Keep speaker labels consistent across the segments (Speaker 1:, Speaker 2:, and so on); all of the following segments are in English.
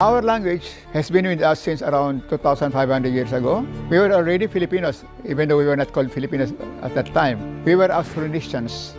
Speaker 1: Our language has been with us since around 2,500 years ago. We were already Filipinos, even though we were not called Filipinos at that time. We were Austronesians.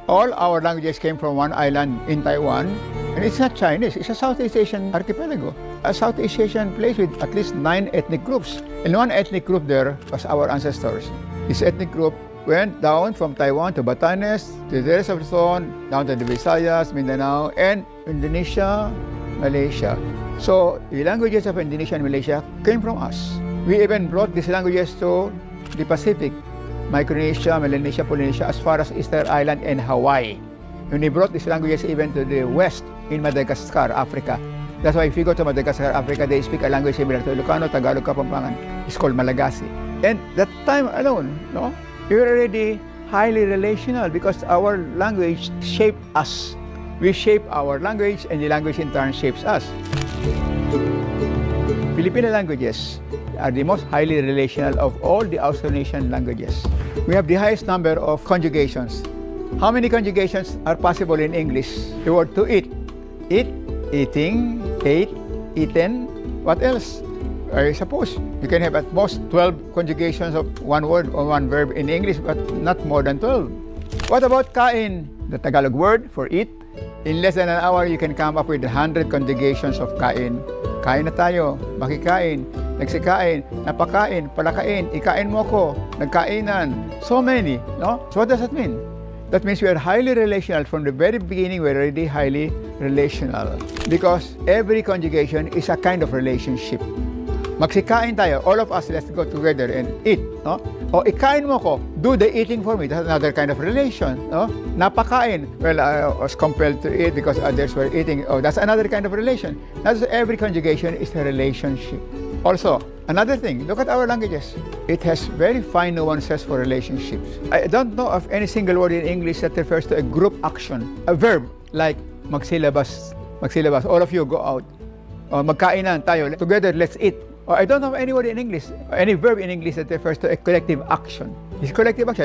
Speaker 1: All our languages came from one island in Taiwan, and it's not Chinese, it's a Southeast Asian archipelago. A Southeast Asian place with at least 9 ethnic groups. And one ethnic group there was our ancestors. This ethnic group went down from Taiwan to Batanes, to the rest of Luzon, down to the Visayas, Mindanao, and Indonesia, Malaysia. So the languages of Indonesia and Malaysia came from us. We even brought these languages to the Pacific, Micronesia, Melanesia, Polynesia, as far as Easter Island and Hawaii. And we brought these languages even to the west in Madagascar, Africa. That's why if you go to Madagascar, Africa, they speak a language similar to Ilocano, Tagalog, Kapampangan. It's called Malagasy. And that time alone, no, we were already highly relational because our language shaped us. We shape our language, and the language in turn shapes us. Filipino languages are the most highly relational of all the Austronesian languages. We have the highest number of conjugations. How many conjugations are possible in English? The word to eat. Eat, eating, ate, eaten. What else? I suppose you can have at most 12 conjugations of one word or one verb in English, but not more than 12. What about kain? The Tagalog word for eat. In less than an hour, you can come up with 100 conjugations of kain. Kain na tayo, makikain, nagsikain, napakain, palakain, ikain mo ko, nagkainan. So many, no? So what does that mean? That means we are highly relational. From the very beginning, we're already highly relational. Because every conjugation is a kind of relationship. Magsikain tayo, all of us, let's go together and eat, no? O ikain mo ko, do the eating for me. That's another kind of relation, no? Napakain, well, I was compelled to eat because others were eating. Oh, that's another kind of relation. That's every conjugation is a relationship. Also, another thing, look at our languages. It has very fine nuances for relationships. I don't know of any single word in English that refers to a group action. A verb like magsilabas, magsilabas, all of you go out. O magkainan tayo, together, let's eat. I don't know any word in English, any verb in English that refers to a collective action. It's collective action.